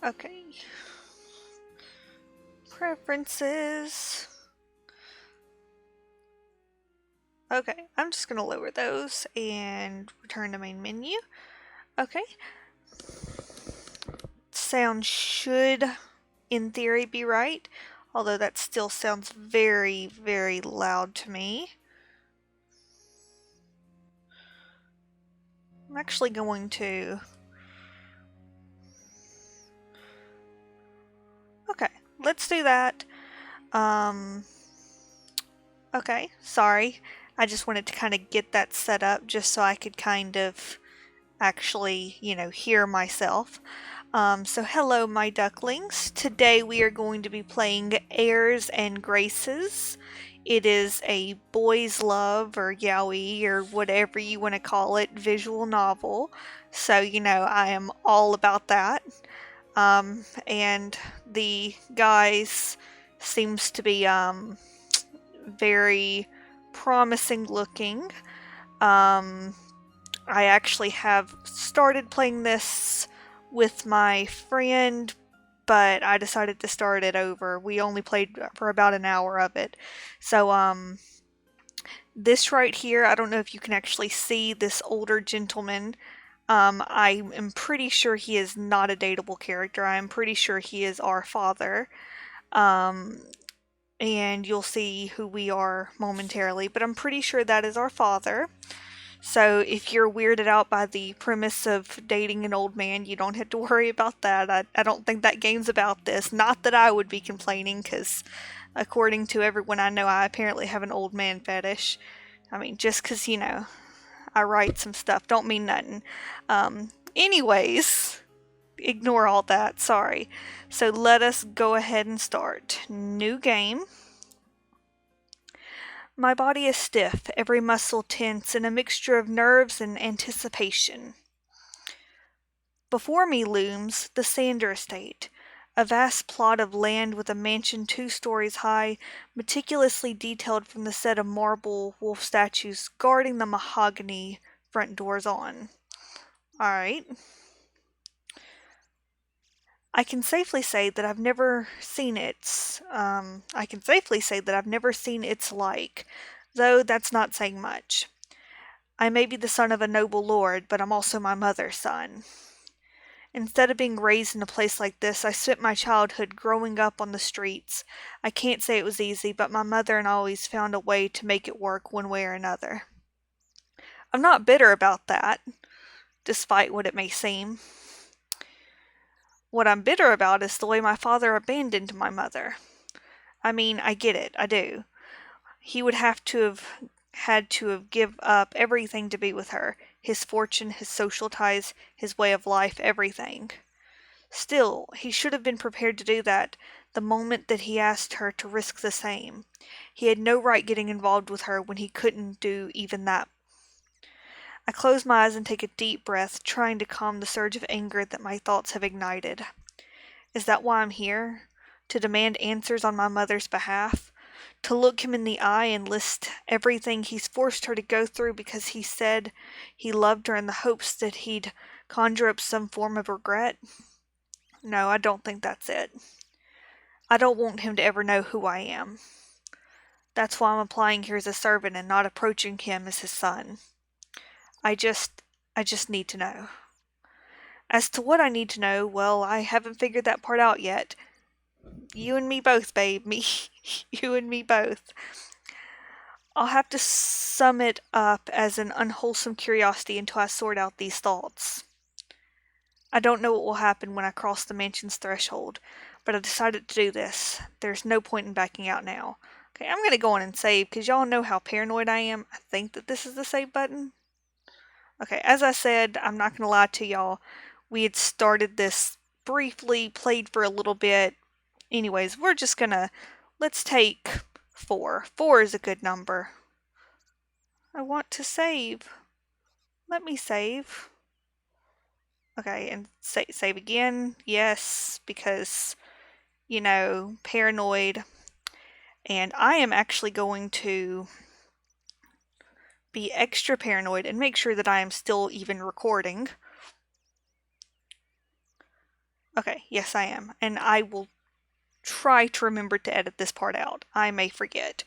Okay. Preferences. Okay, I'm just gonna lower those and return to main menu. Okay. Sound should, in theory, be right, although that still sounds very, very loud to me. I'm actually going to... Okay, let's do that. Okay, sorry. I just wanted to kind of get that set up just so I could kind of actually, hear myself. So hello, my ducklings. Today we are going to be playing Heirs and Graces. It is a boys' love or yaoi or whatever you want to call it visual novel. So, I am all about that. And the guys seems to be very promising looking. Um, I actually have started playing this with my friend, but I decided to start it over. We only played for about an hour of it. So, this right here, I don't know if you can actually see this older gentleman. I am pretty sure he is not a dateable character. I'm pretty sure he is our father. Um, and you'll see who we are momentarily, but I'm pretty sure that is our father. So if you're weirded out by the premise of dating an old man, you don't have to worry about that. I don't think that game's about this. Not that I would be complaining, because according to everyone I know, I apparently have an old man fetish. I mean, just because, I write some stuff don't mean nothing. Anyways, ignore all that. Sorry. So let us go ahead and start. New game. My body is stiff, every muscle tense, in a mixture of nerves and anticipation. Before me looms the Sander estate, a vast plot of land with a mansion 2 stories high, meticulously detailed from the set of marble wolf statues guarding the mahogany front doors on. Alright. I can safely say that I've never seen its like, though that's not saying much. I may be the son of a noble lord, but I'm also my mother's son. Instead of being raised in a place like this, I spent my childhood growing up on the streets. I can't say it was easy, but my mother and I always found a way to make it work one way or another. I'm not bitter about that, despite what it may seem. What I'm bitter about is the way my father abandoned my mother. I mean, I get it, I do. He would have to have had to have give up everything to be with her. His fortune, his social ties, his way of life, everything. Still, he should have been prepared to do that the moment that he asked her to risk the same. He had no right getting involved with her when he couldn't do even that. I close my eyes and take a deep breath, trying to calm the surge of anger that my thoughts have ignited. Is that why I'm here? To demand answers on my mother's behalf? To look him in the eye and list everything he's forced her to go through because he said he loved her in the hopes that he'd conjure up some form of regret? No, I don't think that's it. I don't want him to ever know who I am. That's why I'm applying here as a servant and not approaching him as his son. I just need to know. As to what I need to know, well, I haven't figured that part out yet. You and me both, babe. You and me both. I'll have to sum it up as an unwholesome curiosity until I sort out these thoughts. I don't know what will happen when I cross the mansion's threshold, but I decided to do this. There's no point in backing out now. Okay, I'm gonna go on and save, because y'all know how paranoid I am. I think that this is the save button. Okay, as I said, I'm not gonna lie to y'all. We had started this briefly, played for a little bit. Anyways, we're just gonna, let's take 4. 4 is a good number. I want to save. Let me save. Okay, and save again. Yes, because, paranoid. And I am actually going to be extra paranoid and make sure that I am still even recording. Okay, yes I am. And I will try to remember to edit this part out. I may forget.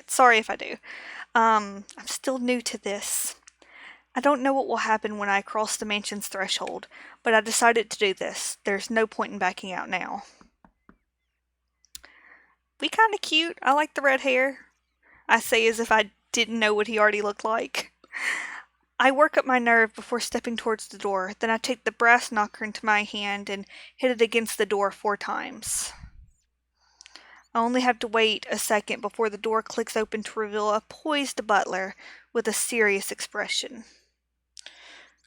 Sorry if I do. I'm still new to this. I don't know what will happen when I cross the mansion's threshold, but I decided to do this. There's no point in backing out now. We kinda cute. I like the red hair. I say as if I didn't know what he already looked like. I work up my nerve before stepping towards the door, then I take the brass knocker into my hand and hit it against the door 4 times. I only have to wait a second before the door clicks open to reveal a poised butler with a serious expression.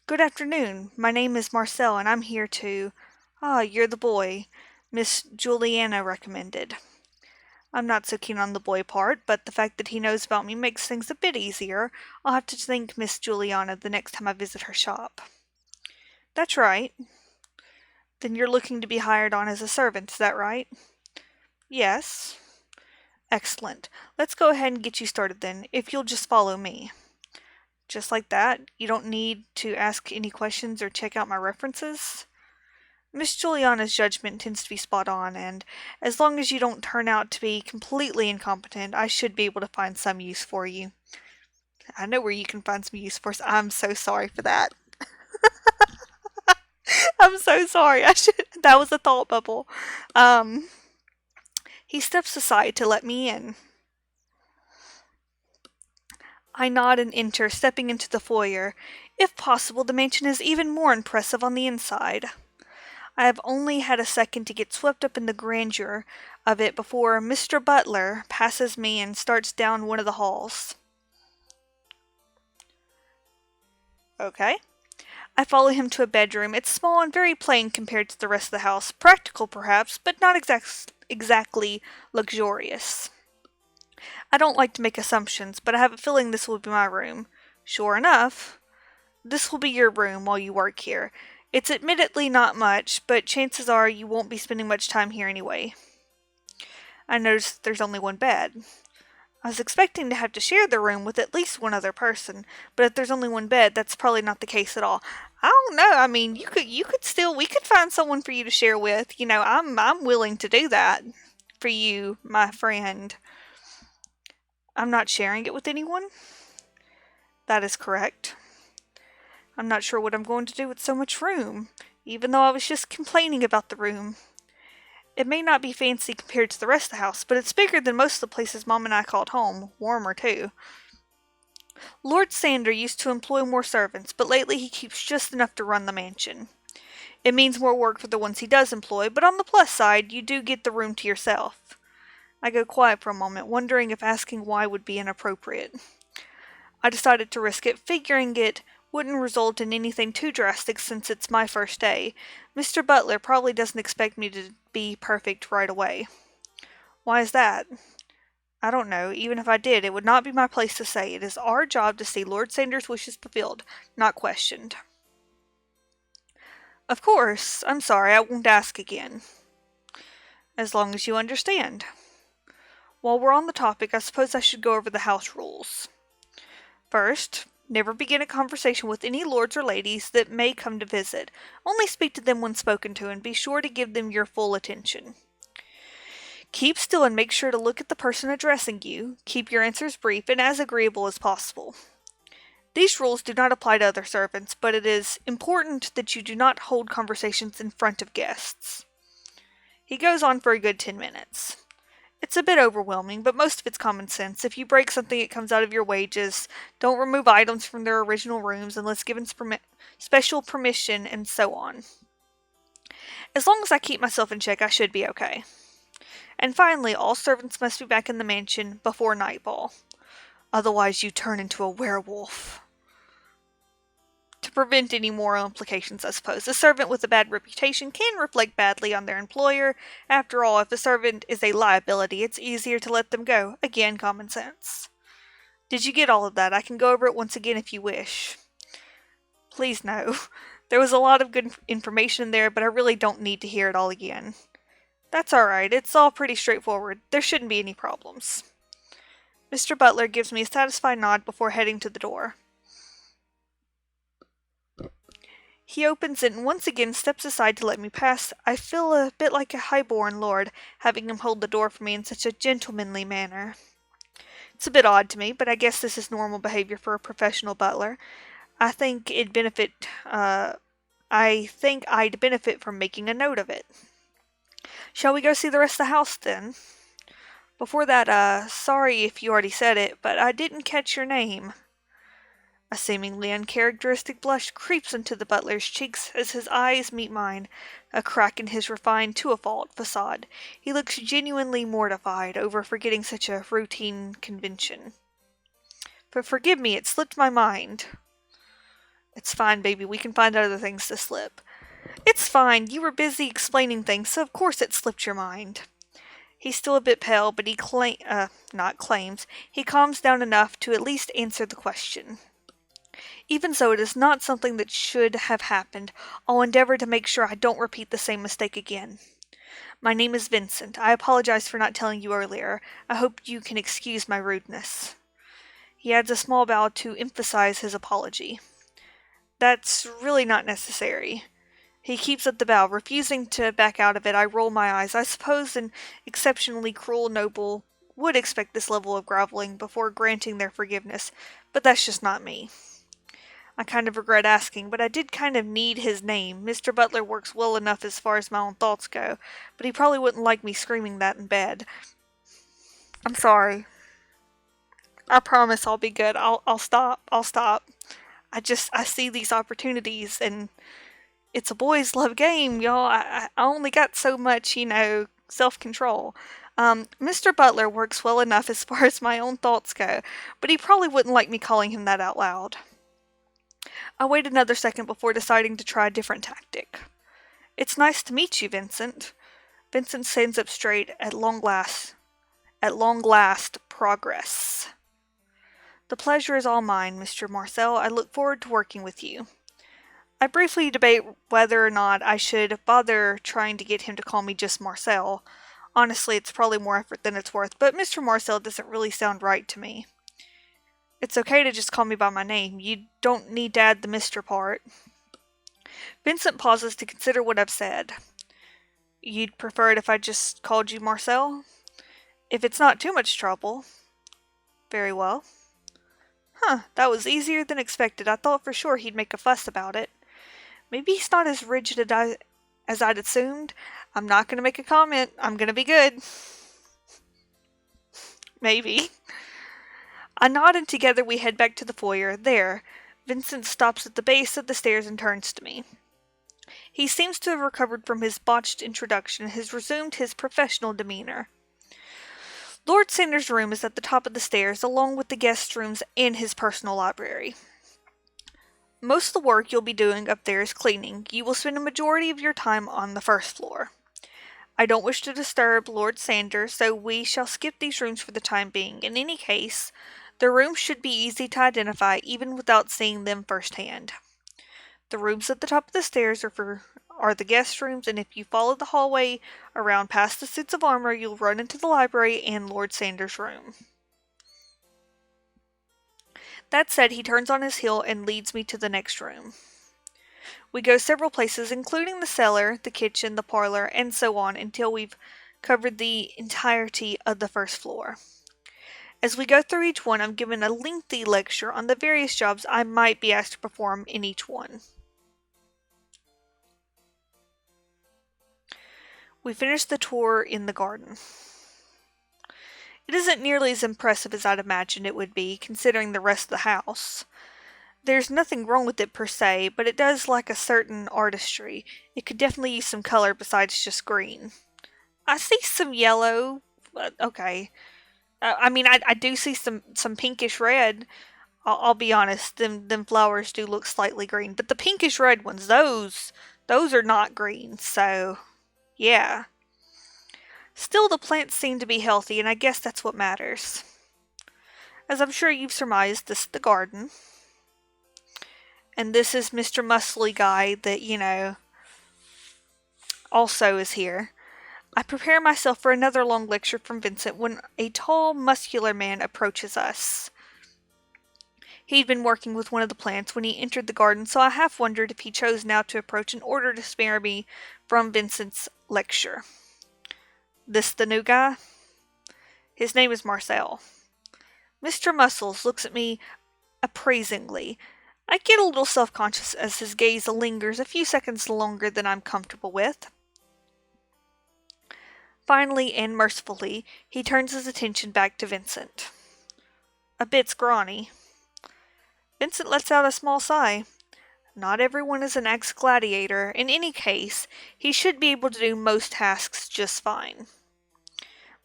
Good afternoon. My name is Marcel and I'm here to... Ah, you're the boy Miss Juliana recommended. I'm not so keen on the boy part, but the fact that he knows about me makes things a bit easier. I'll have to thank Miss Juliana the next time I visit her shop. That's right. Then you're looking to be hired on as a servant, is that right? Yes. Excellent. Let's go ahead and get you started then, if you'll just follow me. Just like that? You don't need to ask any questions or check out my references? Miss Juliana's judgment tends to be spot on, and as long as you don't turn out to be completely incompetent, I should be able to find some use for you. I know where you can find some use for us. I'm so sorry for that. I'm so sorry. That was a thought bubble. He steps aside to let me in. I nod and enter, stepping into the foyer. If possible, the mansion is even more impressive on the inside. I have only had a second to get swept up in the grandeur of it before Mr. Butler passes me and starts down one of the halls. Okay. I follow him to a bedroom. It's small and very plain compared to the rest of the house. Practical, perhaps, but not exactly luxurious. I don't like to make assumptions, but I have a feeling this will be my room. Sure enough, this will be your room while you work here. It's admittedly not much, but chances are you won't be spending much time here anyway. I notice there's only one bed. I was expecting to have to share the room with at least one other person, but if there's only one bed, that's probably not the case at all. I don't know. I mean, we could find someone for you to share with. You know, I'm willing to do that for you, my friend. I'm not sharing it with anyone? That is correct. I'm not sure what I'm going to do with so much room, even though I was just complaining about the room. It may not be fancy compared to the rest of the house, but it's bigger than most of the places Mom and I called home, warmer too. Lord Sander used to employ more servants, but lately he keeps just enough to run the mansion. It means more work for the ones he does employ, but on the plus side, you do get the room to yourself. I go quiet for a moment, wondering if asking why would be inappropriate. I decided to risk it, figuring it wouldn't result in anything too drastic since it's my first day. Mr. Butler probably doesn't expect me to be perfect right away. Why is that? I don't know. Even if I did, it would not be my place to say. It is our job to see Lord Sanders' wishes fulfilled, not questioned. Of course. I'm sorry, I won't ask again. As long as you understand. While we're on the topic, I suppose I should go over the house rules. First, never begin a conversation with any lords or ladies that may come to visit. Only speak to them when spoken to, and be sure to give them your full attention. Keep still and make sure to look at the person addressing you. Keep your answers brief and as agreeable as possible. These rules do not apply to other servants, but it is important that you do not hold conversations in front of guests. He goes on for a good 10 minutes. It's a bit overwhelming, but most of it's common sense. If you break something, it comes out of your wages. Don't remove items from their original rooms unless given special permission, and so on. As long as I keep myself in check, I should be okay. And finally, all servants must be back in the mansion before nightfall. Otherwise, you turn into a werewolf. To prevent any moral implications, I suppose. A servant with a bad reputation can reflect badly on their employer. After all, if a servant is a liability, it's easier to let them go. Again, common sense. Did you get all of that? I can go over it once again if you wish. Please no. There was a lot of good information there, but I really don't need to hear it all again. That's alright. It's all pretty straightforward. There shouldn't be any problems. Mr. Butler gives me a satisfied nod before heading to the door. He opens it and once again steps aside to let me pass. I feel a bit like a highborn lord, having him hold the door for me in such a gentlemanly manner. It's a bit odd to me, but I guess this is normal behavior for a professional butler. I think it'd benefit, uh, I think I'd benefit from making a note of it. Shall we go see the rest of the house then? Before that, sorry if you already said it, but I didn't catch your name. A seemingly uncharacteristic blush creeps into the butler's cheeks as his eyes meet mine, a crack in his refined to-a-fault facade. He looks genuinely mortified over forgetting such a routine convention. But forgive me, it slipped my mind. It's fine, baby, we can find other things to slip. It's fine, you were busy explaining things, so of course it slipped your mind. He's still a bit pale, but he he calms down enough to at least answer the question. Even so, it is not something that should have happened. I'll endeavor to make sure I don't repeat the same mistake again. My name is Vincent. I apologize for not telling you earlier. I hope you can excuse my rudeness. He adds a small bow to emphasize his apology. That's really not necessary. He keeps up the bow, refusing to back out of it. I roll my eyes. I suppose an exceptionally cruel noble would expect this level of groveling before granting their forgiveness, but that's just not me. I kind of regret asking, but I did kind of need his name. Mr. Butler works well enough as far as my own thoughts go, but he probably wouldn't like me screaming that in bed. I'm sorry. I promise I'll be good. I'll stop. I'll stop. I see these opportunities, and it's a boys' love game, y'all. I only got so much, self-control. Mr. Butler works well enough as far as my own thoughts go, but he probably wouldn't like me calling him that out loud. I wait another second before deciding to try a different tactic. It's nice to meet you, Vincent. Vincent stands up straight at long last. At long last, progress. The pleasure is all mine, Mr. Marcel. I look forward to working with you. I briefly debate whether or not I should bother trying to get him to call me just Marcel. Honestly, it's probably more effort than it's worth, but Mr. Marcel doesn't really sound right to me. It's okay to just call me by my name. You don't need to add the Mr. part. Vincent pauses to consider what I've said. You'd prefer it if I just called you Marcel? If it's not too much trouble. Very well. That was easier than expected. I thought for sure he'd make a fuss about it. Maybe he's not as rigid as I'd assumed. I'm not going to make a comment. I'm going to be good. Maybe. I nod and together we head back to the foyer. There, Vincent stops at the base of the stairs and turns to me. He seems to have recovered from his botched introduction and has resumed his professional demeanor. Lord Sanders' room is at the top of the stairs, along with the guest rooms and his personal library. Most of the work you'll be doing up there is cleaning. You will spend a majority of your time on the first floor. I don't wish to disturb Lord Sanders, so we shall skip these rooms for the time being. In any case, the rooms should be easy to identify even without seeing them firsthand. The rooms at the top of the stairs are the guest rooms, and if you follow the hallway around past the suits of armor, you'll run into the library and Lord Sanders' room. That said, he turns on his heel and leads me to the next room. We go several places, including the cellar, the kitchen, the parlor, and so on, until we've covered the entirety of the first floor. As we go through each one, I'm given a lengthy lecture on the various jobs I might be asked to perform in each one. We finish the tour in the garden. It isn't nearly as impressive as I'd imagined it would be, considering the rest of the house. There's nothing wrong with it per se, but it does lack a certain artistry. It could definitely use some color besides just green. I see some yellow, but okay. I do see some pinkish red. I'll be honest, them flowers do look slightly green, but the pinkish red ones, those are not green, so yeah. Still, the plants seem to be healthy, and I guess that's what matters. As I'm sure you've surmised, this is the garden. And this is Mr. Muscly guy that, also is here. I prepare myself for another long lecture from Vincent when a tall, muscular man approaches us. He'd been working with one of the plants when he entered the garden, so I half wondered if he chose now to approach in order to spare me from Vincent's lecture. This the new guy? His name is Marcel. Mr. Muscles looks at me appraisingly. I get a little self-conscious as his gaze lingers a few seconds longer than I'm comfortable with. Finally and mercifully, he turns his attention back to Vincent. A bit scrawny. Vincent lets out a small sigh. Not everyone is an ex-gladiator. In any case, he should be able to do most tasks just fine.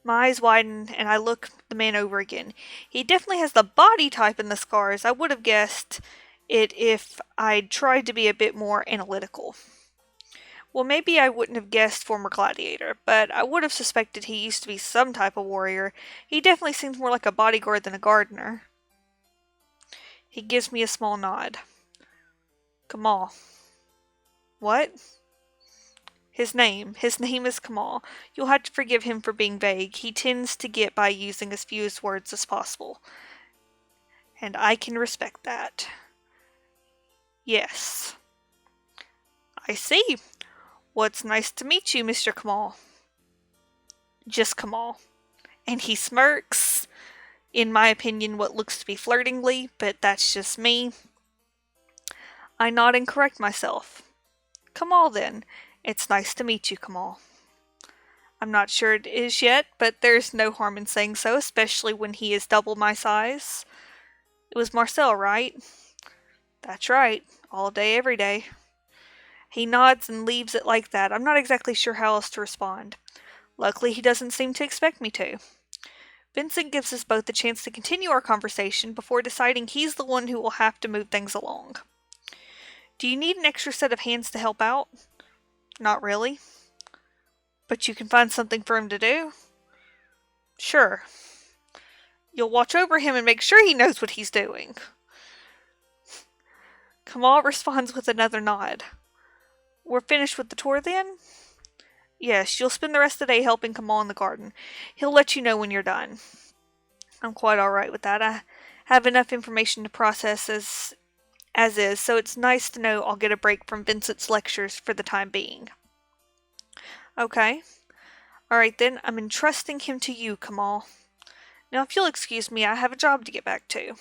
My eyes widen, and I look the man over again. He definitely has the body type and the scars. I would have guessed it if I'd tried to be a bit more analytical. Well, maybe I wouldn't have guessed former gladiator, but I would have suspected he used to be some type of warrior. He definitely seems more like a bodyguard than a gardener. He gives me a small nod. Kamal. What? His name is Kamal. You'll have to forgive him for being vague. He tends to get by using as few words as possible. And I can respect that. Yes. I see. Well, it's nice to meet you, Mr. Kamal. Just Kamal. And he smirks. In my opinion, what looks to be flirtingly, but that's just me. I nod and correct myself. Kamal, then. It's nice to meet you, Kamal. I'm not sure it is yet, but there's no harm in saying so, especially when he is double my size. It was Marcel, right? That's right. All day, every day. He nods and leaves it like that. I'm not exactly sure how else to respond. Luckily, he doesn't seem to expect me to. Vincent gives us both the chance to continue our conversation before deciding he's the one who will have to move things along. Do you need an extra set of hands to help out? Not really. But you can find something for him to do? Sure. You'll watch over him and make sure he knows what he's doing. Kamal responds with another nod. We're finished with the tour then? Yes, you'll spend the rest of the day helping Kamal in the garden. He'll let you know when you're done. I'm quite alright with that. I have enough information to process as is, so it's nice to know I'll get a break from Vincent's lectures for the time being. Okay. Alright then, I'm entrusting him to you, Kamal. Now if you'll excuse me, I have a job to get back to.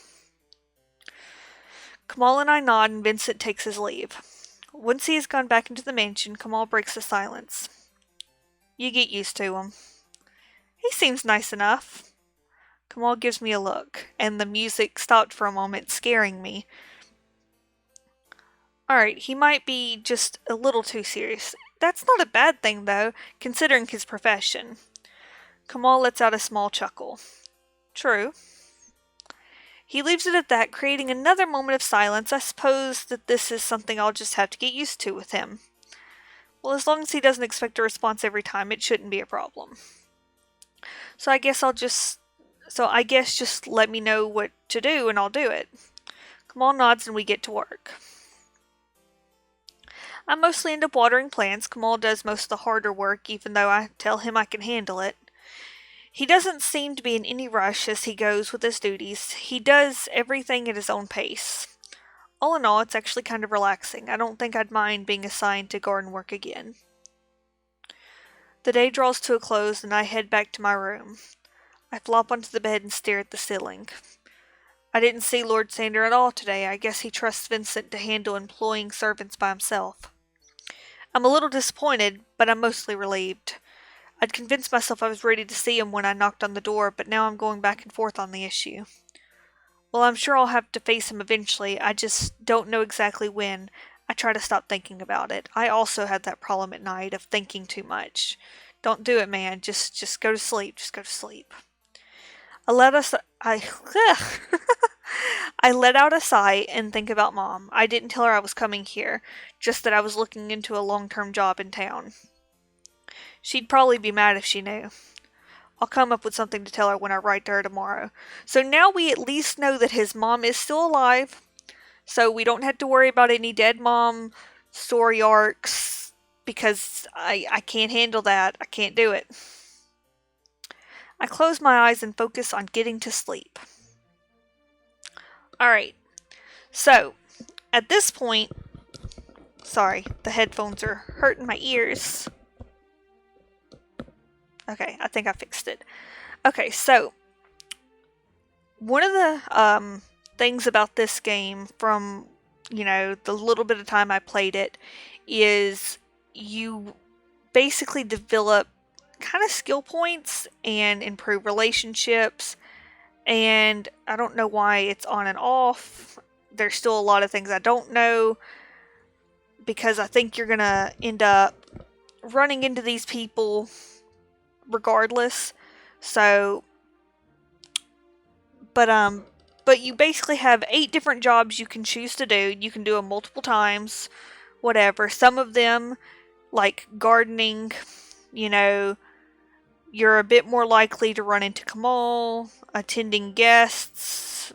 Kamal and I nod and Vincent takes his leave. Once he has gone back into the mansion, Kamal breaks the silence. You get used to him. He seems nice enough. Kamal gives me a look, and the music stopped for a moment, scaring me. Alright, he might be just a little too serious. That's not a bad thing, though, considering his profession. Kamal lets out a small chuckle. True. He leaves it at that, creating another moment of silence. I suppose that this is something I'll just have to get used to with him. Well, as long as he doesn't expect a response every time, it shouldn't be a problem. So I guess just let me know what to do and I'll do it. Kamal nods and we get to work. I mostly end up watering plants. Kamal does most of the harder work, even though I tell him I can handle it. He doesn't seem to be in any rush as he goes with his duties. He does everything at his own pace. All in all, it's actually kind of relaxing. I don't think I'd mind being assigned to garden work again. The day draws to a close and I head back to my room. I flop onto the bed and stare at the ceiling. I didn't see Lord Sander at all today. I guess he trusts Vincent to handle employing servants by himself. I'm a little disappointed, but I'm mostly relieved. I'd convinced myself I was ready to see him when I knocked on the door, but now I'm going back and forth on the issue. Well, I'm sure I'll have to face him eventually. I just don't know exactly when. I try to stop thinking about it. I also had that problem at night of thinking too much. Don't do it, man. Just go to sleep. Just go to sleep. I let out a sigh and think about Mom. I didn't tell her I was coming here, just that I was looking into a long-term job in town. She'd probably be mad if she knew. I'll come up with something to tell her when I write to her tomorrow. So now we at least know that his mom is still alive, so we don't have to worry about any dead mom story arcs, because I can't handle that. I can't do it. I close my eyes and focus on getting to sleep. Alright, So, at this point, sorry, the headphones are hurting my ears. Okay, I think I fixed it. Okay, so one of the things about this game from, the little bit of time I played it is you basically develop kind of skill points and improve relationships. And I don't know why it's on and off. There's still a lot of things I don't know because I think you're going to end up running into these people regardless. So, but you basically have 8 different jobs you can choose to do. You can do them multiple times, whatever. Some of them, like gardening, you know, you're a bit more likely to run into Kamal, attending guests.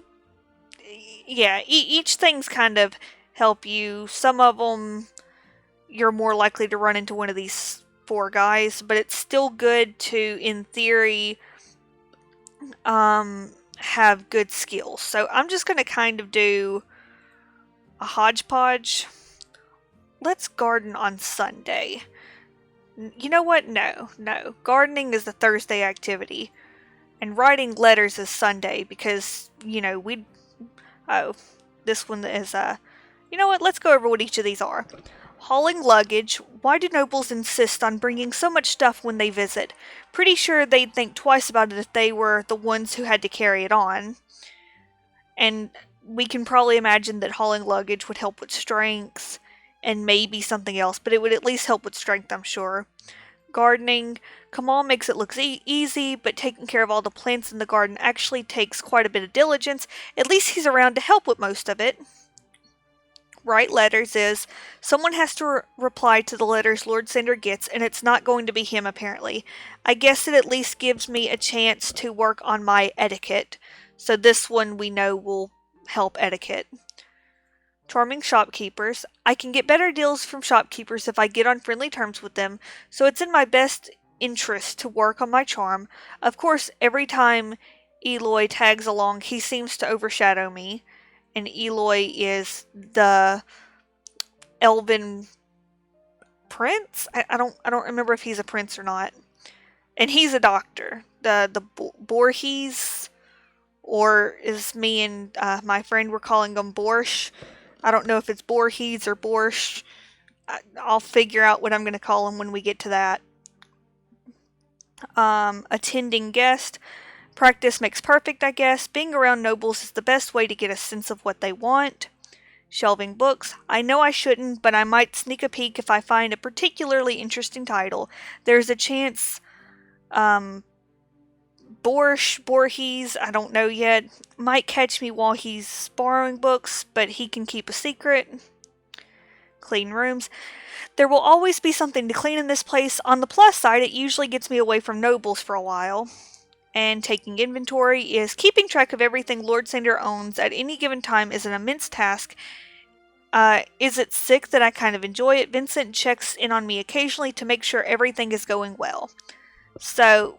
Yeah, each thing's kind of help you. Some of them, you're more likely to run into one of these 4 guys, but it's still good to, in theory, have good skills. So I'm just going to kind of do a hodgepodge. Let's garden on Sunday. You know what? No. Gardening is the Thursday activity. And writing letters is Sunday because, oh, this one is, you know what? Let's go over what each of these are. Hauling luggage. Why do nobles insist on bringing so much stuff when they visit? Pretty sure they'd think twice about it if they were the ones who had to carry it on. And we can probably imagine that hauling luggage would help with strength and maybe something else, but it would at least help with strength, I'm sure. Gardening. Kamal makes it look easy, but taking care of all the plants in the garden actually takes quite a bit of diligence. At least he's around to help with most of it. Write letters is someone has to reply to the letters Lord Sander gets, and it's not going to be him apparently. I guess it at least gives me a chance to work on my etiquette. So this one we know will help etiquette. Charming shopkeepers. I can get better deals from shopkeepers if I get on friendly terms with them, so it's in my best interest to work on my charm. Of course, every time Eloy tags along, he seems to overshadow me. And Eloy is the elven prince. I don't remember if he's a prince or not. And he's a doctor. The Borges, or is me and my friend were calling him Borsch. I don't know if it's Borges or Borsch. I'll figure out what I'm going to call him when we get to that. Attending guest. Practice makes perfect, I guess. Being around nobles is the best way to get a sense of what they want. Shelving books. I know I shouldn't, but I might sneak a peek if I find a particularly interesting title. There's a chance, Borges, I don't know yet, might catch me while he's borrowing books, but he can keep a secret. Clean rooms. There will always be something to clean in this place. On the plus side, it usually gets me away from nobles for a while. And taking inventory is keeping track of everything Lord Sander owns at any given time is an immense task. Is it sick that I kind of enjoy it? Vincent checks in on me occasionally to make sure everything is going well. So,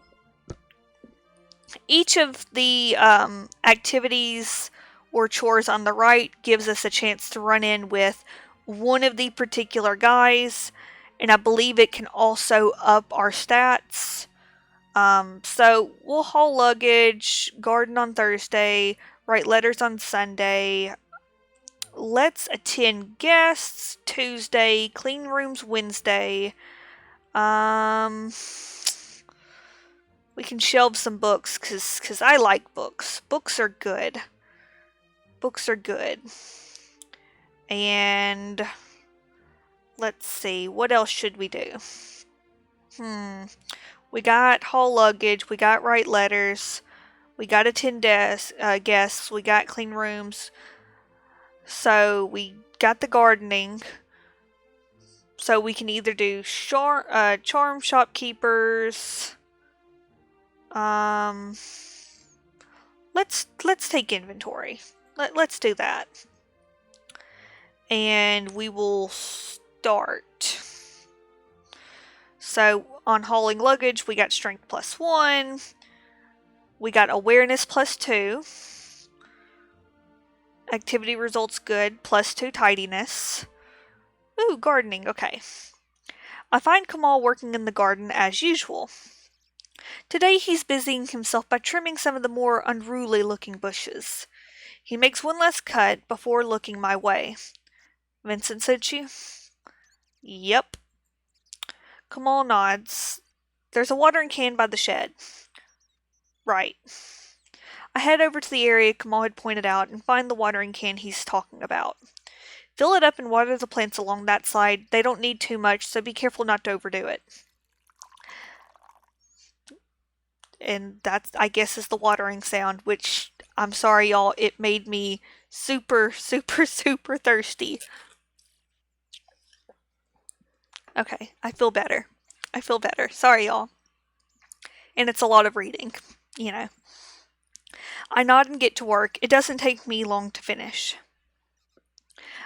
each of the activities or chores on the right gives us a chance to run in with one of the particular guys, and I believe it can also up our stats. So we'll haul luggage, garden on Thursday, write letters on Sunday. Let's attend guests Tuesday, clean rooms Wednesday. We can shelve some books cause I like books. Books are good. And let's see, what else should we do? We got haul luggage, we got write letters, we got attend guests, we got clean rooms. So we got the gardening. So we can either do charm shopkeepers. Let's take inventory. Let's do that. And we will start. So on hauling luggage, we got strength +1. We got awareness +2. Activity results good, +2 tidiness. Ooh, gardening, okay. I find Kamal working in the garden as usual. Today he's busying himself by trimming some of the more unruly looking bushes. He makes one last cut before looking my way. Vincent, said she? Yep. Kamal nods. There's a watering can by the shed. Right. I head over to the area Kamal had pointed out and find the watering can he's talking about. Fill it up and water the plants along that side. They don't need too much, so be careful not to overdo it. And that, I guess, is the watering sound, which, I'm sorry y'all, it made me super, super, super thirsty. Okay, I feel better. I feel better. Sorry y'all. And it's a lot of reading, you know. I nod and get to work. It doesn't take me long to finish.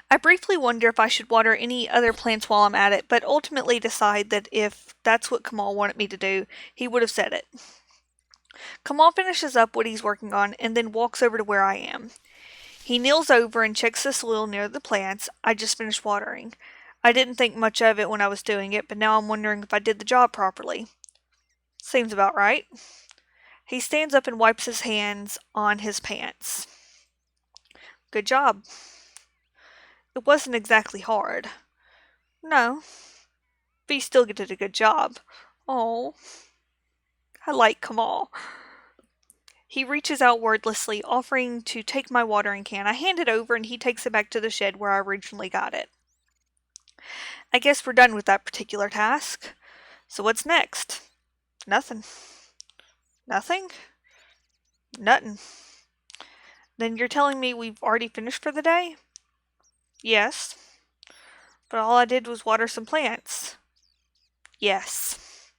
I briefly wonder if I should water any other plants while I'm at it, but ultimately decide that if that's what Kamal wanted me to do, he would have said it. Kamal finishes up what he's working on and then walks over to where I am. He kneels over and checks the soil near the plants I just finished watering. I didn't think much of it when I was doing it, but now I'm wondering if I did the job properly. Seems about right. He stands up and wipes his hands on his pants. Good job. It wasn't exactly hard. No, but you still did a good job. Oh, I like Kamal. He reaches out wordlessly, offering to take my watering can. I hand it over and he takes it back to the shed where I originally got it. I guess we're done with that particular task. So what's next? Nothing. Nothing? Nothing. Then you're telling me we've already finished for the day? Yes. But all I did was water some plants. Yes.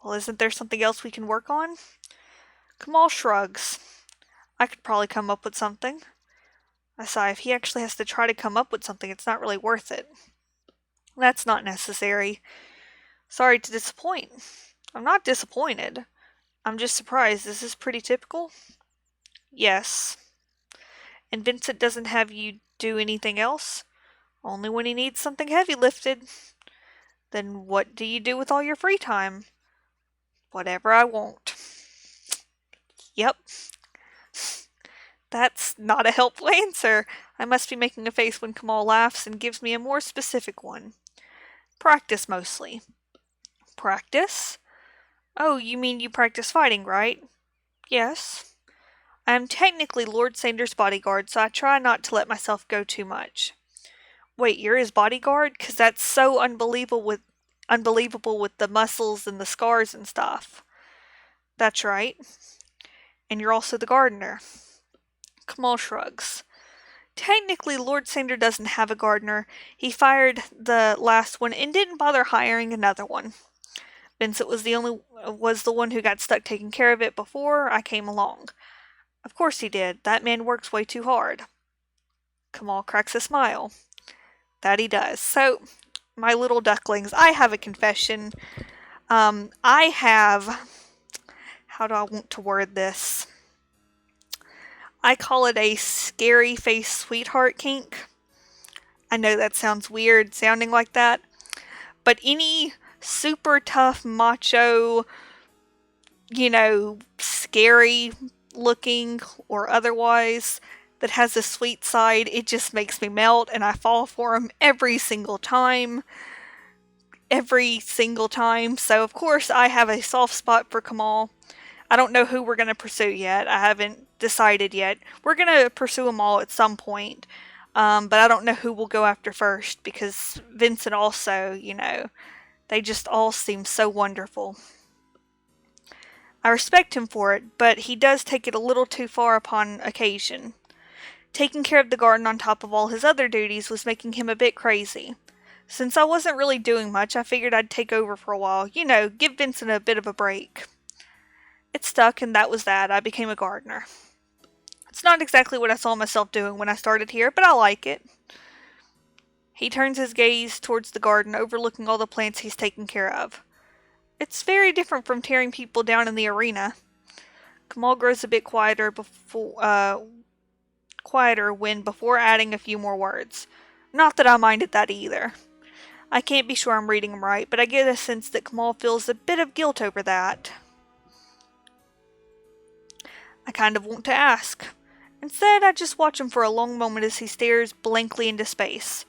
Well, isn't there something else we can work on? Kamal shrugs. I could probably come up with something. I sigh. If he actually has to try to come up with something, it's not really worth it. That's not necessary. Sorry to disappoint. I'm not disappointed. I'm just surprised. Is this pretty typical? Yes. And Vincent doesn't have you do anything else? Only when he needs something heavy lifted. Then what do you do with all your free time? Whatever I want. Yep. That's not a helpful answer. I must be making a face when Kamal laughs and gives me a more specific one. Practice mostly. Practice? Oh, you mean you practice fighting, right? Yes. I am technically Lord Sanders' bodyguard, so I try not to let myself go too much. Wait, you're his bodyguard? 'Cause that's so unbelievable with the muscles and the scars and stuff. That's right. And you're also the gardener. Kamal shrugs. Technically, Lord Sander doesn't have a gardener. He fired the last one and didn't bother hiring another one. Vincent was the one who got stuck taking care of it before I came along. Of course he did. That man works way too hard. Kamal cracks a smile. That he does. So, my little ducklings, I have a confession. I have... How do I want to word this? I call it a scary face sweetheart kink. I know that sounds weird sounding like that, but any super tough macho, scary looking or otherwise that has a sweet side, it just makes me melt and I fall for him every single time. Every single time. So of course I have a soft spot for Kamal. I don't know who we're going to pursue yet. I haven't decided yet. We're going to pursue them all at some point. But I don't know who we'll go after first because Vincent also, they just all seem so wonderful. I respect him for it, but he does take it a little too far upon occasion. Taking care of the garden on top of all his other duties was making him a bit crazy. Since I wasn't really doing much, I figured I'd take over for a while. Give Vincent a bit of a break. It stuck, and that was that. I became a gardener. It's not exactly what I saw myself doing when I started here, but I like it. He turns his gaze towards the garden, overlooking all the plants he's taking care of. It's very different from tearing people down in the arena. Kamal grows a bit quieter quieter when before adding a few more words. Not that I minded that either. I can't be sure I'm reading him right, but I get a sense that Kamal feels a bit of guilt over that. I kind of want to ask. Instead, I just watch him for a long moment as he stares blankly into space.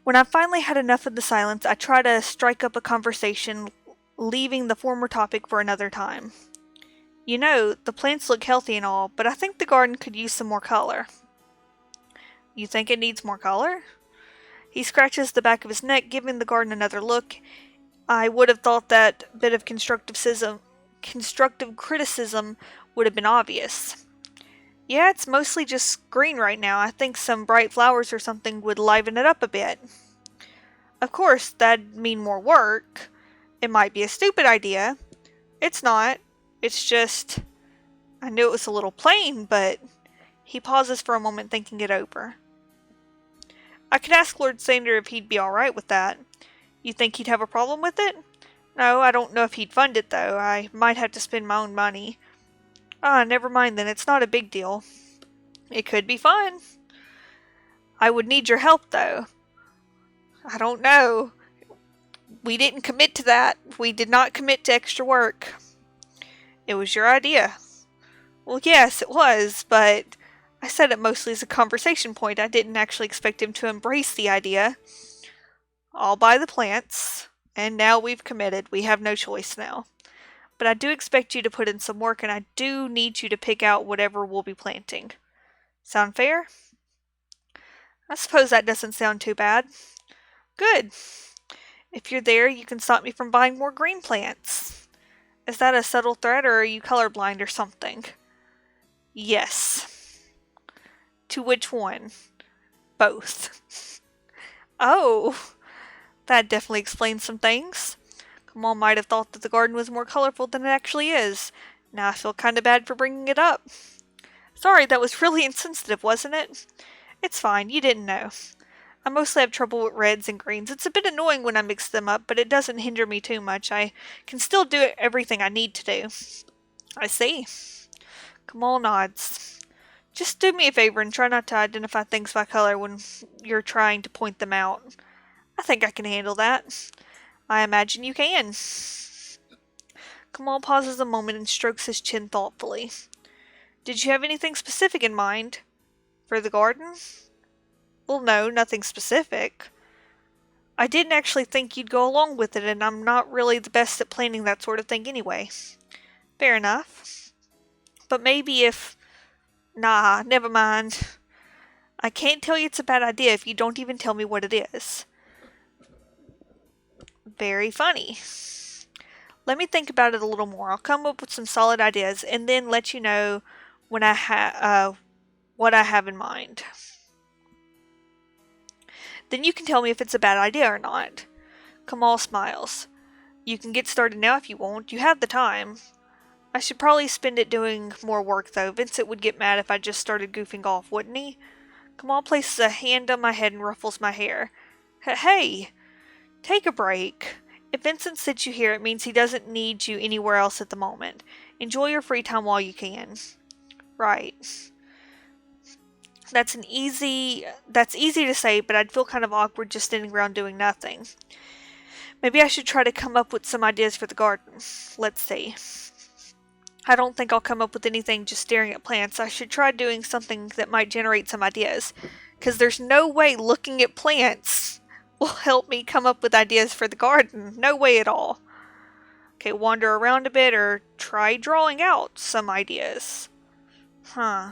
When I've finally had enough of the silence, I try to strike up a conversation, leaving the former topic for another time. You know, the plants look healthy and all, but I think the garden could use some more color. You think it needs more color? He scratches the back of his neck, giving the garden another look. I would have thought that bit of constructive criticism would have been obvious. Yeah, it's mostly just green right now. I think some bright flowers or something would liven it up a bit. Of course, that'd mean more work. It might be a stupid idea. It's not. It's just... I knew it was a little plain, but... He pauses for a moment, thinking it over. I could ask Lord Sander if he'd be alright with that. You think he'd have a problem with it? No, I don't know if he'd fund it, though. I might have to spend my own money. Never mind then. It's not a big deal. It could be fun. I would need your help, though. I don't know. We didn't commit to that. We did not commit to extra work. It was your idea. Well, yes, it was, but I said it mostly as a conversation point. I didn't actually expect him to embrace the idea. I'll buy the plants, and now we've committed. We have no choice now. But I do expect you to put in some work, and I do need you to pick out whatever we'll be planting. Sound fair? I suppose that doesn't sound too bad. Good. If you're there, you can stop me from buying more green plants. Is that a subtle threat, or are you colorblind or something? Yes. To which one? Both. Oh, that definitely explains some things. Kamal might have thought that the garden was more colorful than it actually is. Now I feel kind of bad for bringing it up. Sorry, that was really insensitive, wasn't it? It's fine, you didn't know. I mostly have trouble with reds and greens. It's a bit annoying when I mix them up, but it doesn't hinder me too much. I can still do everything I need to do. I see. Kamal nods. Just do me a favor and try not to identify things by color when you're trying to point them out. I think I can handle that. I imagine you can. Kamal pauses a moment and strokes his chin thoughtfully. Did you have anything specific in mind? For the garden? Well, no, nothing specific. I didn't actually think you'd go along with it, and I'm not really the best at planning that sort of thing anyway. Fair enough. But maybe if... Nah, never mind. I can't tell you it's a bad idea if you don't even tell me what it is. Very funny. Let me think about it a little more. I'll come up with some solid ideas and then let you know when what I have in mind. Then you can tell me if it's a bad idea or not. Kamal smiles. You can get started now if you want. You have the time. I should probably spend it doing more work though. Vincent would get mad if I just started goofing off, wouldn't he? Kamal places a hand on my head and ruffles my hair. Hey! Take a break. If Vincent sent you here, it means he doesn't need you anywhere else at the moment. Enjoy your free time while you can. Right. That's easy to say, but I'd feel kind of awkward just standing around doing nothing. Maybe I should try to come up with some ideas for the garden. Let's see. I don't think I'll come up with anything just staring at plants. I should try doing something that might generate some ideas. Because there's no way looking at plants will help me come up with ideas for the garden. No way at all. Okay, wander around a bit or try drawing out some ideas. Huh.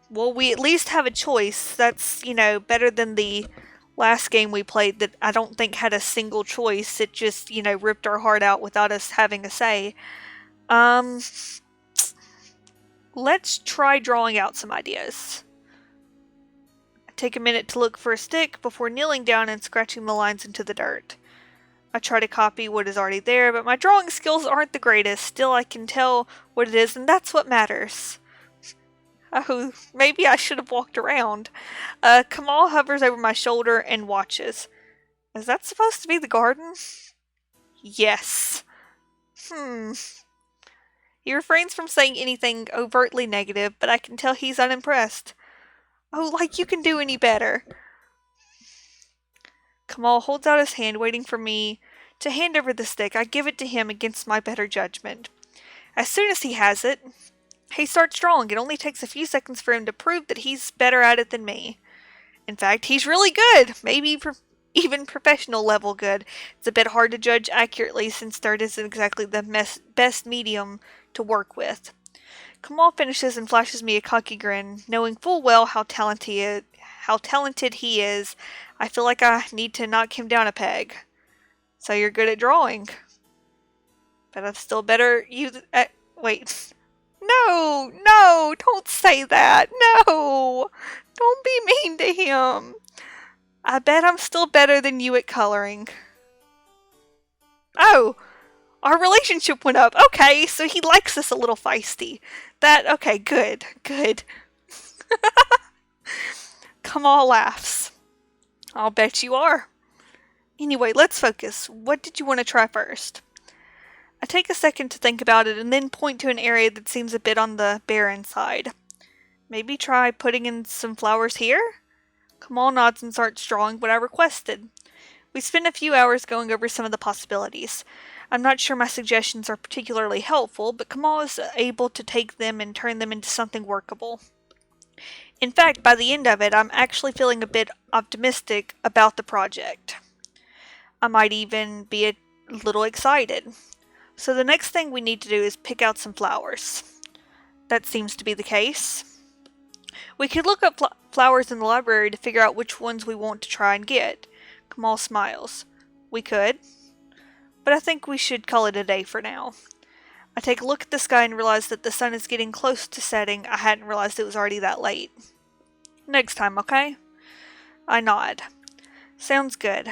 Well, we at least have a choice. That's, better than the last game we played that I don't think had a single choice. It just, ripped our heart out without us having a say. Let's try drawing out some ideas. I take a minute to look for a stick before kneeling down and scratching the lines into the dirt. I try to copy what is already there, but my drawing skills aren't the greatest. Still, I can tell what it is, and that's what matters. Oh, maybe I should have walked around. Kamal hovers over my shoulder and watches. Is that supposed to be the garden? Yes. He refrains from saying anything overtly negative, but I can tell he's unimpressed. Oh, like you can do any better. Kamal holds out his hand, waiting for me to hand over the stick. I give it to him against my better judgment. As soon as he has it, he starts drawing. It only takes a few seconds for him to prove that he's better at it than me. In fact, he's really good, maybe even professional level good. It's a bit hard to judge accurately since third isn't exactly the best medium to work with. Kamal finishes and flashes me a cocky grin, knowing full well how talented he is. I feel like I need to knock him down a peg. So you're good at drawing. But I'm still better wait. No, don't say that. No, don't be mean to him. I bet I'm still better than you at coloring. Oh, our relationship went up. Okay, so he likes us a little feisty. Okay, good. Kamal laughs. I'll bet you are. Anyway, let's focus. What did you want to try first? I take a second to think about it and then point to an area that seems a bit on the barren side. Maybe try putting in some flowers here? Kamal nods and starts drawing what I requested. We spend a few hours going over some of the possibilities. I'm not sure my suggestions are particularly helpful, but Kamal is able to take them and turn them into something workable. In fact, by the end of it, I'm actually feeling a bit optimistic about the project. I might even be a little excited. So the next thing we need to do is pick out some flowers. That seems to be the case. We could look up flowers in the library to figure out which ones we want to try and get. Kamal smiles. We could, but I think we should call it a day for now. I take a look at the sky and realize that the sun is getting close to setting. I hadn't realized it was already that late. Next time, okay? I nod. Sounds good.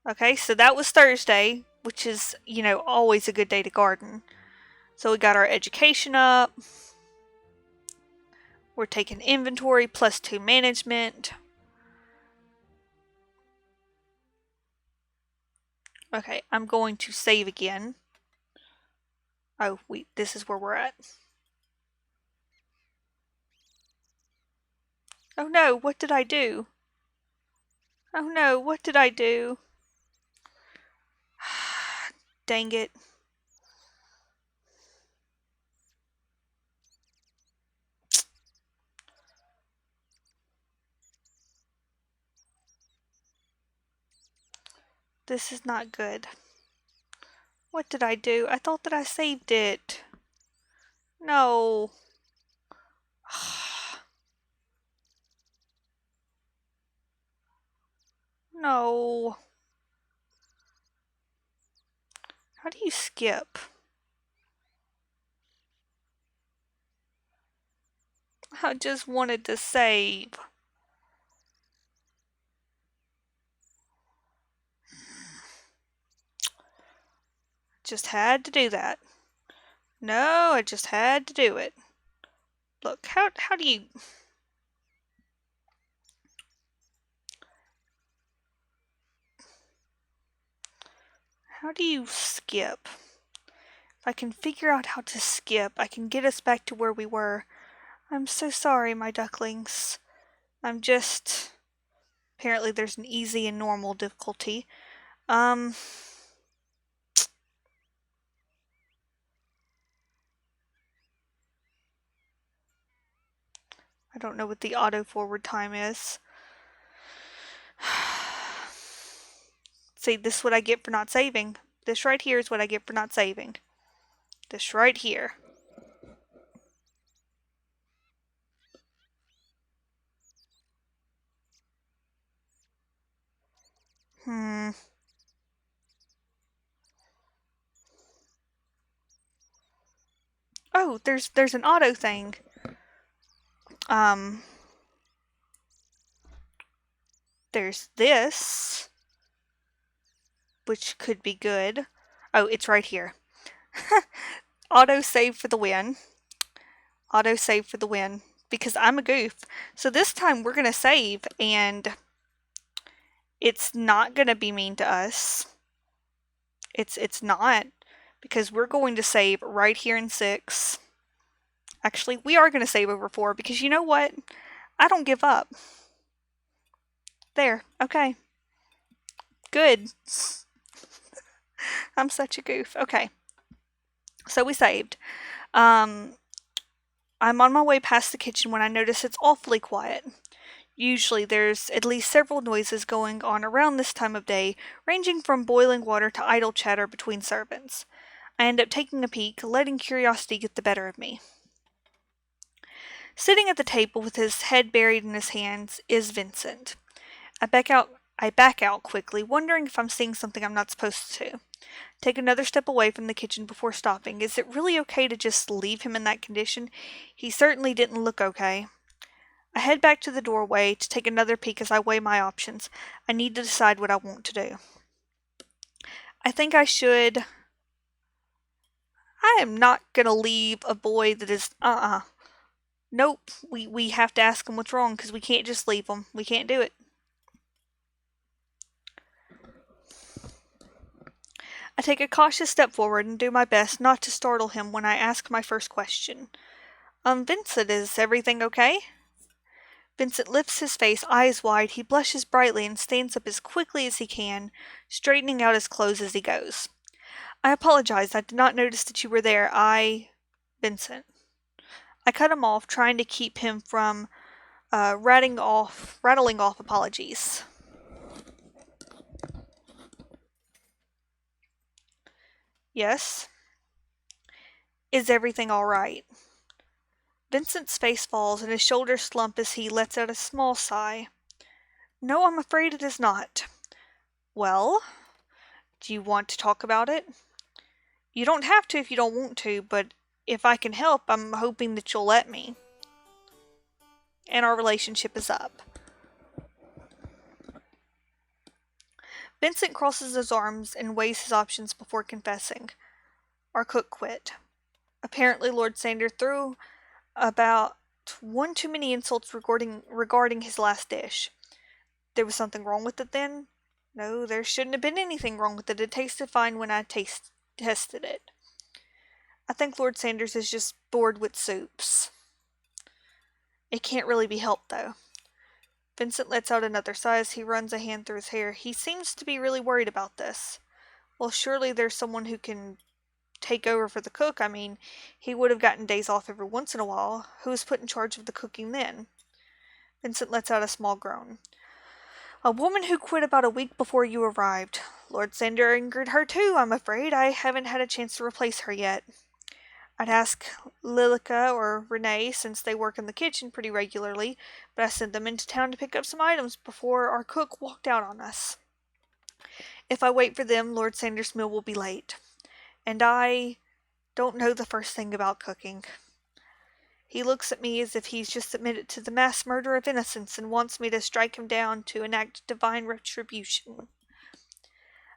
Okay, so that was Thursday, which is, always a good day to garden. So we got our education up. We're taking inventory +2 management. Okay, I'm going to save again. Oh, this is where we're at. Oh no, what did I do? Oh no, what did I do? Dang it. This is not good. What did I do? I thought that I saved it. No. No. How do you skip? I just wanted to save. Just had to do that. No, I just had to do it. Look, how do you... How do you skip? If I can figure out how to skip, I can get us back to where we were. I'm so sorry, my ducklings. Apparently there's an easy and normal difficulty. I don't know what the auto forward time is. See, this is what I get for not saving. This right here is what I get for not saving. This right here. Oh, there's an auto thing. There's this, which could be good. Oh, it's right here. Auto save for the win. Auto save for the win. Because I'm a goof. So this time we're going to save, and it's not going to be mean to us. It's not. because we're going to save right here in 6. Actually, we are going to save over 4 because you know what? I don't give up. There. Okay. Good. I'm such a goof. Okay. So we saved. I'm on my way past the kitchen when I notice it's awfully quiet. Usually there's at least several noises going on around this time of day, ranging from boiling water to idle chatter between servants. I end up taking a peek, letting curiosity get the better of me. Sitting at the table with his head buried in his hands is Vincent. I back out quickly, wondering if I'm seeing something I'm not supposed to. Take another step away from the kitchen before stopping. Is it really okay to just leave him in that condition? He certainly didn't look okay. I head back to the doorway to take another peek as I weigh my options. I need to decide what I want to do. I think I should... I am not gonna leave a boy that is... Nope, we have to ask him what's wrong because we can't just leave him. We can't do it. I take a cautious step forward and do my best not to startle him when I ask my first question. Vincent, is everything okay? Vincent lifts his face, eyes wide. He blushes brightly and stands up as quickly as he can, straightening out his clothes as he goes. I apologize. I did not notice that you were there. Vincent. I cut him off, trying to keep him from rattling off apologies. Yes? Is everything all right? Vincent's face falls and his shoulders slump as he lets out a small sigh. No, I'm afraid it is not. Well, do you want to talk about it? You don't have to if you don't want to, but if I can help, I'm hoping that you'll let me. And our relationship is up. Vincent crosses his arms and weighs his options before confessing. Our cook quit. Apparently Lord Sander threw about one too many insults regarding his last dish. There was something wrong with it then? No, there shouldn't have been anything wrong with it. It tasted fine when I tested it. I think Lord Sanders is just bored with soups. It can't really be helped, though. Vincent lets out another sigh as he runs a hand through his hair. He seems to be really worried about this. Well, surely there's someone who can take over for the cook. I mean, he would have gotten days off every once in a while. Who was put in charge of the cooking then? Vincent lets out a small groan. A woman who quit about a week before you arrived. Lord Sander angered her too, I'm afraid. I haven't had a chance to replace her yet. I'd ask Lilica or Renee, since they work in the kitchen pretty regularly, but I sent them into town to pick up some items before our cook walked out on us. If I wait for them, Lord Sanders' meal will be late. And I don't know the first thing about cooking. He looks at me as if he's just admitted to the mass murder of innocents and wants me to strike him down to enact divine retribution.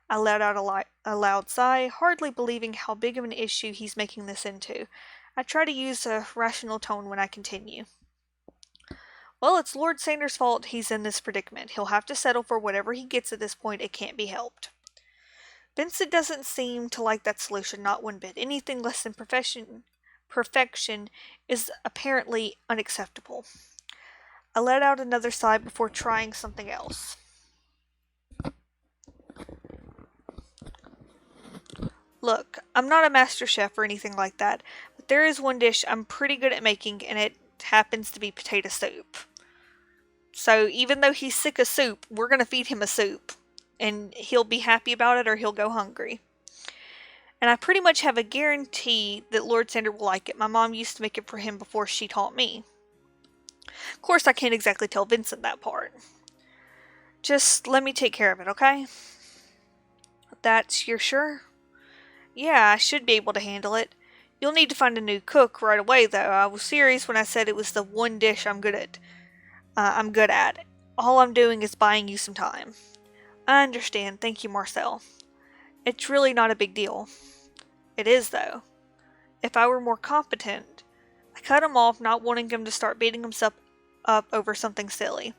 I let out a loud sigh, hardly believing how big of an issue he's making this into. I try to use a rational tone when I continue. Well, it's Lord Sanders' fault he's in this predicament. He'll have to settle for whatever he gets at this point. It can't be helped. Vincent doesn't seem to like that solution, not one bit. Anything less than perfection is apparently unacceptable. I let out another sigh before trying something else. Look, I'm not a master chef or anything like that, but there is one dish I'm pretty good at making, and it happens to be potato soup. So even though he's sick of soup, we're going to feed him a soup. And he'll be happy about it or he'll go hungry. And I pretty much have a guarantee that Lord Sander will like it. My mom used to make it for him before she taught me. Of course, I can't exactly tell Vincent that part. Just let me take care of it, okay? You're sure? Yeah, I should be able to handle it. You'll need to find a new cook right away, though. I was serious when I said it was the one dish I'm good at. All I'm doing is buying you some time. I understand. Thank you, Marcel. It's really not a big deal. It is, though. If I were more competent... I cut him off, not wanting him to start beating himself up over something silly.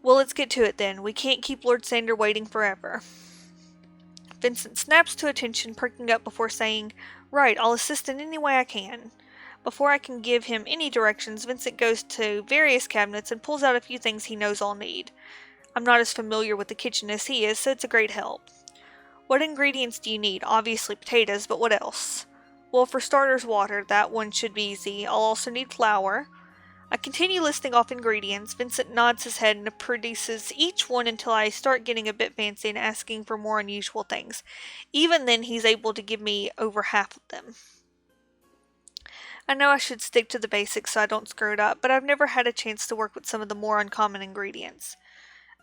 Well, let's get to it then. We can't keep Lord Sander waiting forever. Vincent snaps to attention, perking up before saying, "Right, I'll assist in any way I can." Before I can give him any directions, Vincent goes to various cabinets and pulls out a few things he knows I'll need. I'm not as familiar with the kitchen as he is, so it's a great help. "What ingredients do you need?" "Obviously potatoes, but what else?" "Well, for starters, water. That one should be easy. I'll also need flour." I continue listing off ingredients. Vincent nods his head and produces each one until I start getting a bit fancy and asking for more unusual things. Even then, he's able to give me over half of them. I know I should stick to the basics so I don't screw it up, but I've never had a chance to work with some of the more uncommon ingredients.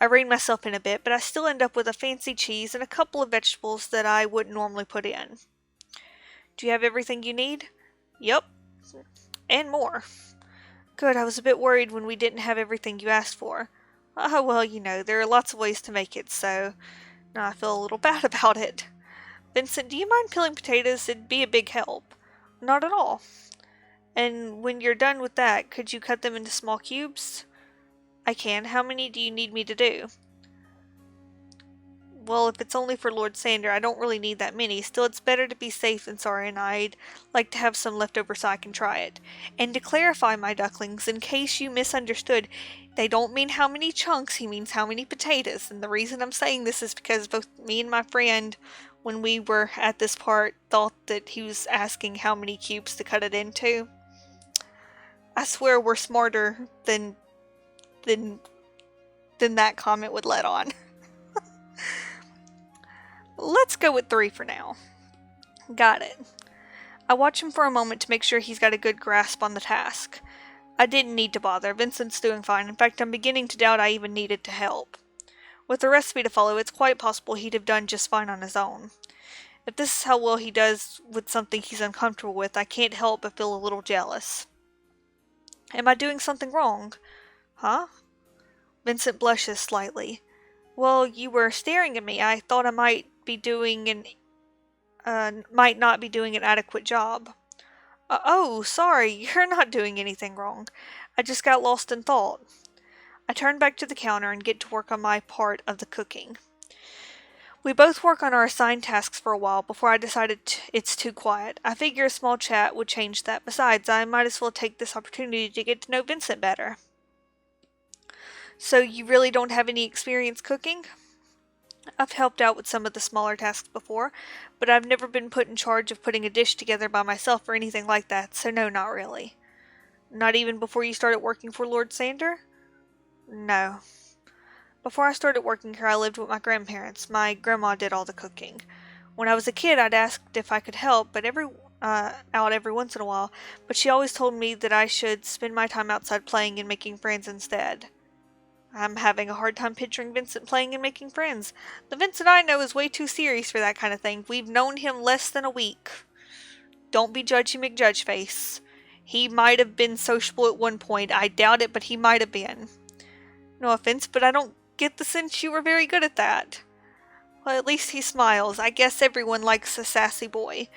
I rein myself in a bit, but I still end up with a fancy cheese and a couple of vegetables that I wouldn't normally put in. "Do you have everything you need?" "Yep. And more." "Good, I was a bit worried when we didn't have everything you asked for." "Oh, well, there are lots of ways to make it, so now I feel a little bad about it." "Vincent, do you mind peeling potatoes? It'd be a big help." "Not at all." "And when you're done with that, could you cut them into small cubes?" "I can. How many do you need me to do?" "Well, if it's only for Lord Sander, I don't really need that many. Still, it's better to be safe than sorry, and I'd like to have some left over so I can try it. And to clarify, my ducklings, in case you misunderstood, they don't mean how many chunks, he means how many potatoes. And the reason I'm saying this is because both me and my friend, when we were at this part, thought that he was asking how many cubes to cut it into. I swear we're smarter than that comment would let on." "Let's go with 3 for now." "Got it." I watch him for a moment to make sure he's got a good grasp on the task. I didn't need to bother. Vincent's doing fine. In fact, I'm beginning to doubt I even needed to help. With the recipe to follow, it's quite possible he'd have done just fine on his own. If this is how well he does with something he's uncomfortable with, I can't help but feel a little jealous. Am I doing something wrong? Huh? Vincent blushes slightly. Well, you were staring at me. I thought I might not be doing an adequate job. Oh, sorry, you're not doing anything wrong. I just got lost in thought. I turn back to the counter and get to work on my part of the cooking. We both work on our assigned tasks for a while before I decided it's too quiet. I figure a small chat would change that. Besides, I might as well take this opportunity to get to know Vincent better. "So you really don't have any experience cooking?" "I've helped out with some of the smaller tasks before, but I've never been put in charge of putting a dish together by myself or anything like that, so no, not really." "Not even before you started working for Lord Sander?" "No. Before I started working here, I lived with my grandparents. My grandma did all the cooking. When I was a kid, I'd asked if I could help, but out every once in a while, but she always told me that I should spend my time outside playing and making friends instead." I'm having a hard time picturing Vincent playing and making friends. The Vincent I know is way too serious for that kind of thing. We've known him less than a week. Don't be judgy McJudgeface. He might have been sociable at one point. I doubt it, but he might have been. No offense, but I don't get the sense you were very good at that. Well, at least he smiles. I guess everyone likes a sassy boy.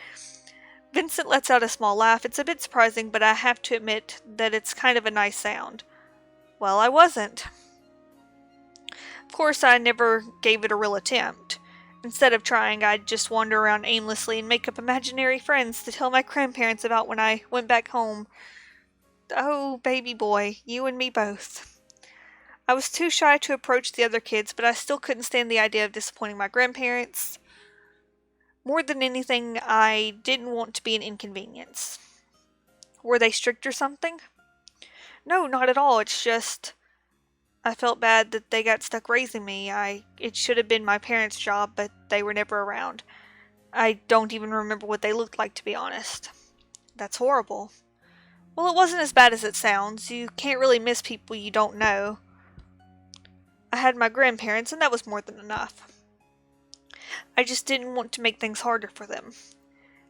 Vincent lets out a small laugh. It's a bit surprising, but I have to admit that it's kind of a nice sound. Well, I wasn't. Of course, I never gave it a real attempt. Instead of trying, I'd just wander around aimlessly and make up imaginary friends to tell my grandparents about when I went back home. Oh, baby boy, you and me both. I was too shy to approach the other kids, but I still couldn't stand the idea of disappointing my grandparents. More than anything, I didn't want to be an inconvenience. Were they strict or something? No, not at all. It's just I felt bad that they got stuck raising me. It should have been my parents' job, but they were never around. I don't even remember what they looked like, to be honest. That's horrible. Well, it wasn't as bad as it sounds. You can't really miss people you don't know. I had my grandparents, and that was more than enough. I just didn't want to make things harder for them.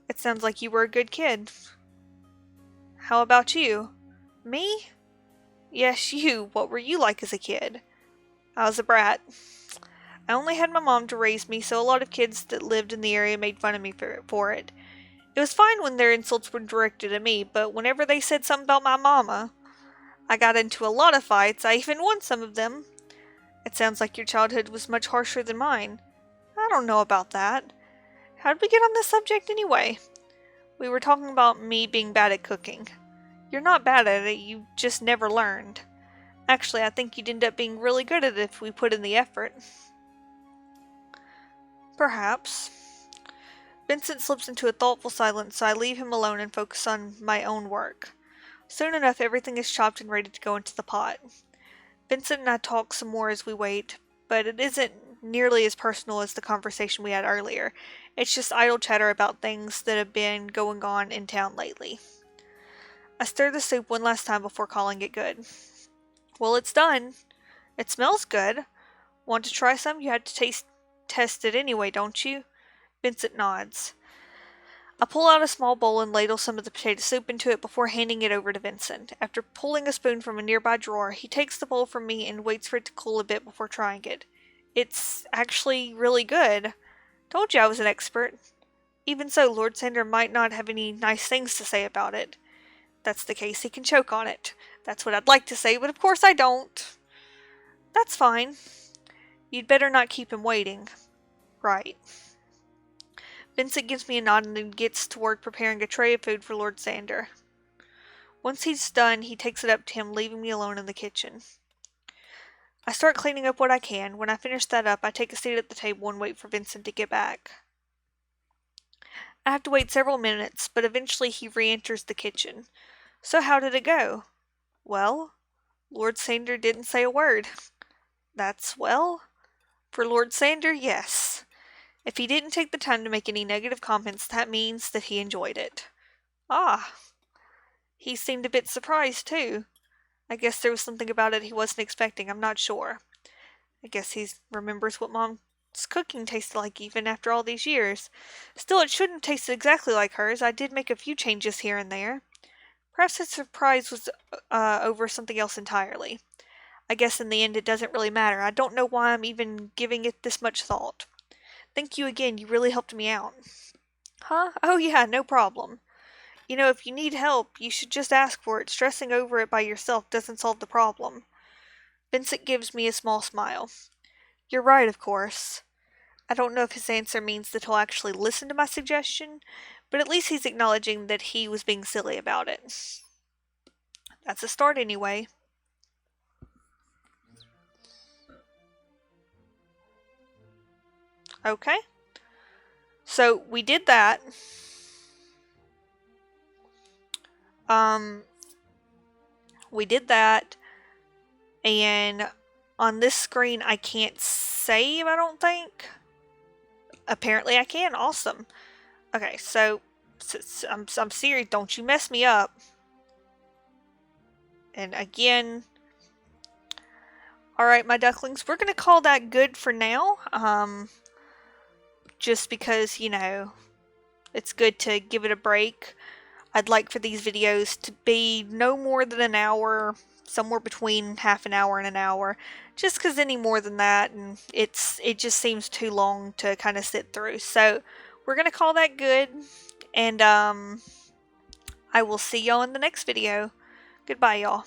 It sounds like you were a good kid. How about you? Me? Yes, you. What were you like as a kid? I was a brat. I only had my mom to raise me, so a lot of kids that lived in the area made fun of me for it. It was fine when their insults were directed at me, but whenever they said something about my mama, I got into a lot of fights. I even won some of them. It sounds like your childhood was much harsher than mine. I don't know about that. How did we get on this subject anyway? We were talking about me being bad at cooking. You're not bad at it, you just never learned. Actually, I think you'd end up being really good at it if we put in the effort. Perhaps. Vincent slips into a thoughtful silence, so I leave him alone and focus on my own work. Soon enough, everything is chopped and ready to go into the pot. Vincent and I talk some more as we wait, but it isn't nearly as personal as the conversation we had earlier. It's just idle chatter about things that have been going on in town lately. I stir the soup one last time before calling it good. Well, it's done. It smells good. Want to try some? You had to test it anyway, don't you? Vincent nods. I pull out a small bowl and ladle some of the potato soup into it before handing it over to Vincent. After pulling a spoon from a nearby drawer, he takes the bowl from me and waits for it to cool a bit before trying it. It's actually really good. Told you I was an expert. Even so, Lord Sander might not have any nice things to say about it. If that's the case, he can choke on it. That's what I'd like to say, but of course I don't. That's fine. You'd better not keep him waiting. Right. Vincent gives me a nod and then gets to work preparing a tray of food for Lord Sander. Once he's done, he takes it up to him, leaving me alone in the kitchen. I start cleaning up what I can. When I finish that up, I take a seat at the table and wait for Vincent to get back. I have to wait several minutes, but eventually he re-enters the kitchen. So how did it go? Well, Lord Sander didn't say a word. That's well. For Lord Sander, yes. If he didn't take the time to make any negative comments, that means that he enjoyed it. Ah. He seemed a bit surprised, too. I guess there was something about it he wasn't expecting, I'm not sure. I guess he remembers what Mom's cooking tasted like even after all these years. Still, it shouldn't have tasted exactly like hers. I did make a few changes here and there. Perhaps his surprise was over something else entirely. I guess in the end it doesn't really matter. I don't know why I'm even giving it this much thought. Thank you again, you really helped me out. Huh? Oh yeah, no problem. You know, if you need help, you should just ask for it. Stressing over it by yourself doesn't solve the problem. Vincent gives me a small smile. You're right, of course. I don't know if his answer means that he'll actually listen to my suggestion, but at least he's acknowledging that he was being silly about it. That's a start anyway. Okay. So, we did that. We did that. And on this screen, I can't save, I don't think. Apparently I can. Awesome. Okay, so I'm serious. Don't you mess me up. And again, alright, my ducklings, we're going to call that good for now. Just because, you know, it's good to give it a break. I'd like for these videos to be no more than an hour, somewhere between half an hour and an hour. Just because any more than that, and it just seems too long to kind of sit through. So, we're going to call that good. And, I will see y'all in the next video. Goodbye, y'all.